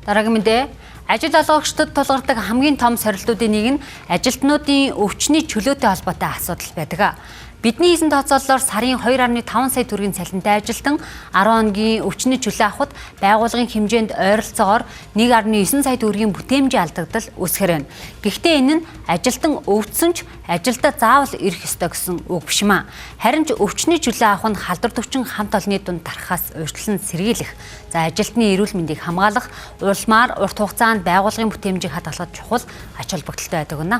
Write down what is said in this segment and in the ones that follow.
Дараагийн мэдээ ажил олгогчдод тулгардаг хамгийн том сорилтуудын нэг нь ажилтнуудын өвчний чөлөөтэй холбоотой асуудал байдаг. Бидний хийсэн тооцоололоор сарын 2.5 сая төгрөгийн цалинтай ажилтан 10 хоногийн өвчний чөлөө авахд байгууллагын хэмжээнд ойролцоогоор 1.9 сая төгрөгийн бүтээмжийн алдагдал үүсгэр байна. Гэхдээ энэ нь ажилтан өвдсөн ч ажилдаа заавал ирэх ёстой гэсэн үг биш маа. Харин ч өвчний чөлөө авах нь халдвар төвчин хамт олонны дунд тархаас урьдчилан сэргийлэх, за ажилтны эрүүл мэндийг хамгаалах, улмаар урт хугацаанд байгууллагын бүтээмжийг хадгалахад чухал ач холбогдолтой байдаг гэнэ.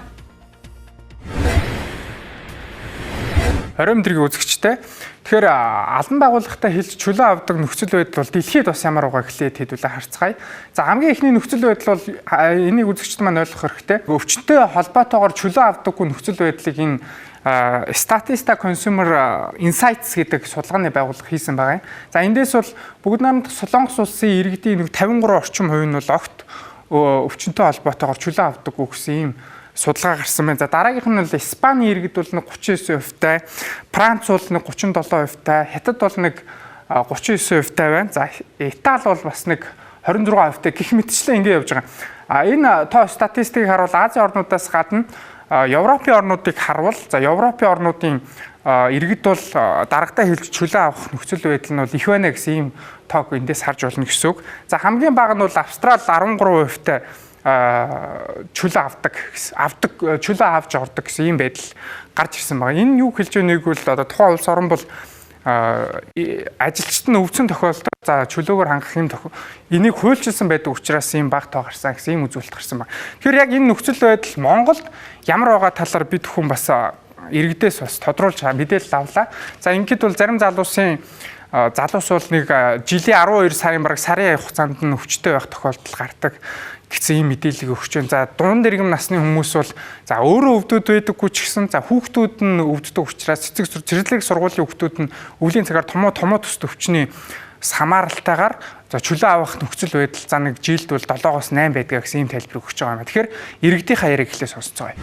20 өдрийн үзэгчтэй. Тэгэхээр албан байгууллагатай хэлж чөлөө авдаг нөхцөл байдал бол дэлхийд бас ямар байгаа гэхлээр хэдүүлээ харцгаая. За хамгийн эхний нөхцөл байдал бол энийг үзэгчд маань ойлгох хэрэгтэй. Өвчтөй холбоотойгоор чөлөө авдаггүй нөхцөл байдлыг энэ Statista Consumer Insights гэдэг судалгааны байгууллага хийсэн байгаа юм. За эндээс бол бүгд намд Солонгос улсын иргэдийн 53% нь бол огт өвчнөй холбоотойгоор чөлөө авдаггүй гэсэн юм судалгаа гарсан байна. За дараагийнх нь бол Испани иргэд бол 39%-тай, Франц бол 37%-тай, Хятад бол 39%-тай байна. За Итали бол бас 26%-тай гэх мэтчлэн ингэ явж байгаа. Энэ тоо статистикийг харуул Азийн орнуудаас гадна Европын орнуудыг харуул. За Европын орнуудын иргэд бол дарагтаа хэлж чөлөө авах нөхцөл байдал нь бол их байна гэсэн ийм тоог эндээс харж болно гэсэн үг. За хамгийн бага нь бол Австрал 13%-тай чөлөө чөлөө авч ордог гэсэн ийм байдал гарч ирсэн байна. Энэ юу хэлж байгааг бол одоо тухайн улс орн бол ажилчид нь өвчин тохиолдолд за чөлөөгөр хангах юм энийг хуульчилсан байдаг учраас ийм баг тоо гарсан гэсэн ийм үзүүлэлт гарсан байна. Тэгэхээр яг энэ нөхцөл байдал Монголд ямар байгаа талаар бид хүн бас иргэдээс бас тодруулж мэдээлэл авлаа. За ингээд бол зарим залуус бол жилийн 12 сарын бараг сарын хугацаанд нь өвчтөй байх тохиолдол гардаг гэсэн ийм мэдээллийг өгч байна. За дунд иргэм насны хүмүүс бол за өөрөө өвдөд байдаггүй ч гэсэн за хүүхдүүд нь өвддөг учраас цэцэг сургуулийн хүүхдүүд нь өвлийн цагаар томоо төст өвчний хамааралтайгаар за чөлөө авах нөхцөл байдал за нэг жилд бол 7-8 байдгаа гэсэн ийм тайлбар өгч байгаа юм. Тэгэхээр иргэдийнхаа яриаг эхлээ сонсцгоё.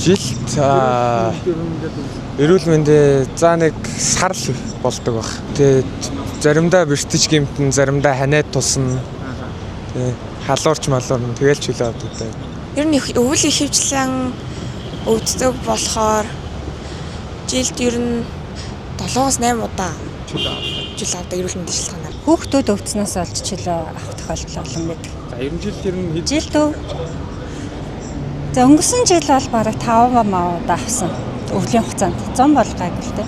Жилд эрүүл мэндэ за нэг сарл болдог баг. Тэгээд заримдаа бэртэж гэмтэн, заримдаа ханиад тусна. Халуурч малуурн тэгэл чөлөө авдаг. Ер нь өвөл ихэвчлэн өвддөг болохоор жилд ер нь 7-8 удаа чөлөө авдаг эрүүл мэндийн шалтгаанаар. Хүүхдүүд өвдснөөс олж чөлөө авах тохиолдол олон байдаг. За ер нь жилд за өнгөрсөн жил бол бараг 5 удаа авсан. Өвлийн хугацаанд 100 болгаагүй л дээ.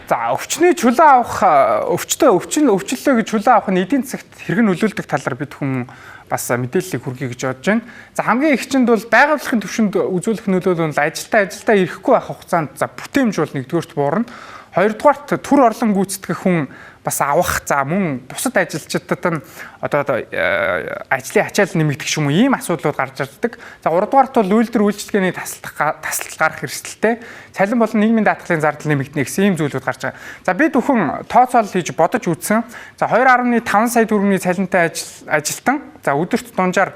За өвчний чөлөө авах өвчлөлөө гэж чөлөө авах нь эдийн засагт хэрэг нөлөөлдөг талаар бид хүн бас мэдээллийг хүргэе гэж бодож байна. За хамгийн их чинь бол байгууллагын түвшинд үзүүлэх нөлөөлөл нь ажилдаа ирэхгүй байх хугацаанд за бүтээмж бол нэгдүгээрт буурна. Хоёрдугаарт төр орлон гүйцэтгэх хүн бас авах за мөн бусад ажилчдад нь одоо ажлын ачаал нэмэгдэх юм уу ийм асуудлууд гарч ирдэг. За гуравдугаарт бол үйлдвэр үйлчилгээний тасалдал гарах эрсдэлтэй цалин болон нийгмийн даатгалын зардал нэмэгдэнэ гэсэн ийм зүйлүүд гарч байгаа. За бид бүхэн тооцоолол хийж бодож үзсэн. За 2.5 сая төгрөгийн цалинтай ажилтан за өдөрт дунджаар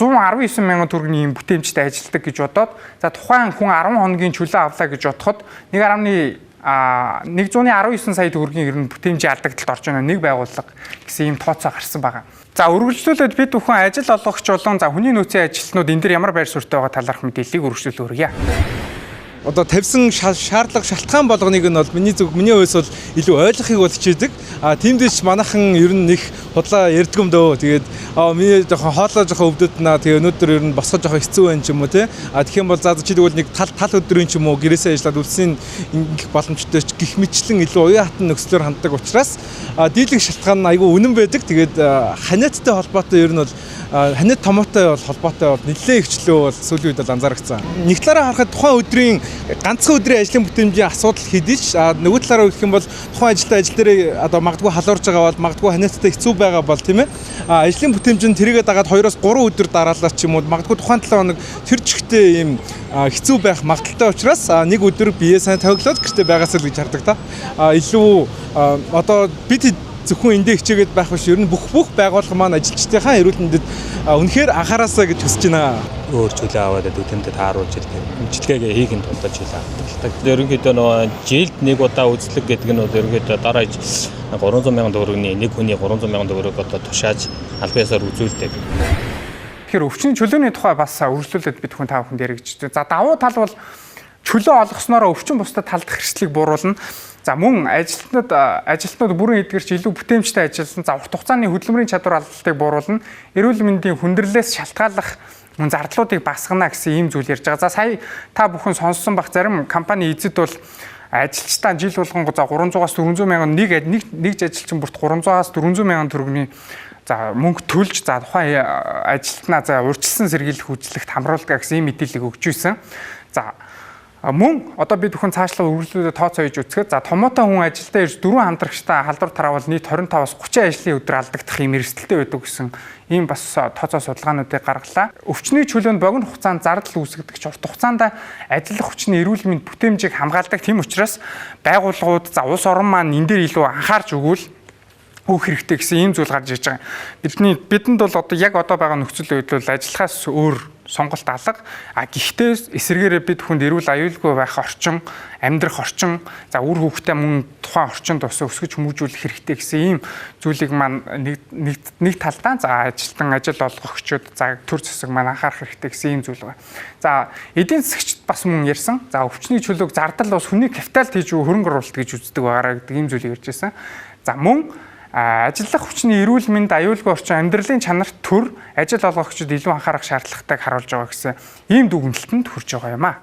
119 мянган төгрөгийн бүтээмжтэй ажилтдаг гэж бодоод за тухайн хүн 10 хоногийн чөлөө авлаа гэж бодоход 119 сая төгрөгийн ер нь бүтээмжийн алдагдлалд орж байна нэг байгууллага гэсэн ийм тооцоо гарсан байгаа. За үргэлжлүүлээд бид бүхэн ажил олгогч болон за хүний нөөцийн ажилтнууд энэ дээр ямар байр суурьтай байгаа талаарх мэдээллийг үргэлжлүүлээ өргөе. Одоо тавьсан шаардлага шалтгаан болгоныг нь бол миний хувьд бол илүү ойлгохыг бол хичээдэг. Тиймдээс манайхан ер нь нэг худлаа ярьдаг юм дөө. Тэгээд миний жоохон хоолой жоохон өвдөд наа. Тэгээ өнөөдөр ер нь босгож жоохон хэцүү байна ч юм уу те. Тэгэх юм бол за чи тэгвэл нэг тал өдрийн ч юм уу гэрээсээ ажиллаад үлсийн ингэх боломжтой ч гих мэтчлэн илүү уян хатан нөхцлөөр ханддаг учраас дийлэнх шалтгаан нь айгүй үнэн байдаг. Тэгээд ханиадтай холбоотой ер нь бол ханиад томоотой бол холбоотой бол нэлээд их чөлөө бол сүүлийн үед бол анзаарчихсан. Нэг талаараа харахад тухайн өдрийн ганцхан өдрийн ажлын бүтээмжийн асуудал хэдий ч нөгөө талаараа гэх юм бол тухайн ажилтаа ажил дээр одоо магадгүй халуурж байгаа бол магадгүй ханиадтай хэцүү байгаа бол тийм ээ ажлын бүтээмжинд тэрийгэ дагаад 2-3 өдөр дараалал ч юм уу магадгүй тухайн 7 хоног тэр чигтээ ийм хэцүү байх магадaltaй учраас нэг өдөр бие сайн тоглоод гэртээ байгаас л гэж хардаг та илүү одоо бид зөвхөн эндээ хичээгээд байх биш ер нь бүх байгууллага маань ажилчдынхаа эрүүл мэндэд үнэхээр анхаараасаа гэж хүсэж байна. Өөр чөлөө аваад үтэмдэд тааруулж имчилгээгээ хийх нь тулд чөлөө авдаг. Ерөнхийдөө нөгөө жилд нэг удаа үзлэг гэдэг нь ерөнхийдөө дараа 300 сая төгрөгийн нэг хүний 300 сая төгрөг одоо тушааж албан ёсоор үзүүлдэг. Тэгэхээр өвчний чөлөөний тухай бас үргэлжлүүлээд бид хүн та бүхэнд яригч. За давуу тал бол чөлөө олгосноор өвчин бусдад талдах хэрэгслийг бууруулна. За мөн ажилтнууд бүрэн эдгэрч илүү бүтээмжтэй ажилласан. За урт хугацааны хөдөлмөрийн чадвар алдалтыг бууруулна. Эрүүл мэндийн хүндрэлээс шалтгааллах зардлуудыг басгана гэсэн ийм зүйл ярьж байгаа. За сая та бүхэн сонссон бах зарим компани эзэд бол ажилчдаа жил болгон за 300-аас 400 мянган нэг ажилчин бүрт 300-аас 400 мянган төгрөгийн за мөнгө төлж за тухайн ажилтнаа за урьдчилсан сэргийлэх үйлчлэгт хамруулдаг гэсэн ийм мэдээллийг өгч байсан. За мөн одоо бид бүхэн цаашлага үргэлжлүүлээд тооцоож үзэхэд за томоотой хүн ажилдаа ирж 4 хамтрагчтай халдвар тараавал нийт 25-аас 30 ажлын өдөр алдагдах юм эрсдэлтэй байдаг гэсэн ийм бас тооцоо судалгаануудыг гаргалаа. Өвчний чөлөөнд богино хугацаанд зардал үүсгэдэг ч урт хугацаанд ажиллах хүчний эрүүл мэнд бүтээмжийг хамгаалдаг. Тийм учраас байгууллагууд за улс орон маань энэ дээр илүү анхаарч өгвөл өөх хэрэгтэй гэсэн ийм зүйл гарч иж байгаа. Бидэнд бол одоо яг одоо байгаа нөхцөл байдал ажиллахаас өөр сонголт алга. Гэхдээ эсвэргээрээ бид хүнд эрүүл аюулгүй байх орчин, амьдрах орчин, за үр хүүхдээ мөн тухайн орчинд бас өсгөж хүмүүжүүлэх хэрэгтэй гэсэн ийм зүйлийг маань нэг талдаа за ажилтан ажил олгогчид за төр засаг маань анхаарах хэрэгтэй гэсэн ийм зүйл байна. За эдийн засагчд бас мөн ярьсан. За өвчний чөлөөг зардал бас хүний капиталд хийж хөрөнгө оруулалт гэж үздэг байгаараа гэдэг ийм зүйлийг ярьж байсан. За мөн ажиллах хүчний эрүүл мэнд аюулгүй орчин амьдралын чанарт төр ажил олгогчид илүү анхаарах шаардлагатайг харуулж байгаа гэсэн ийм дүгнэлтэнд хүрч байгаа юм а.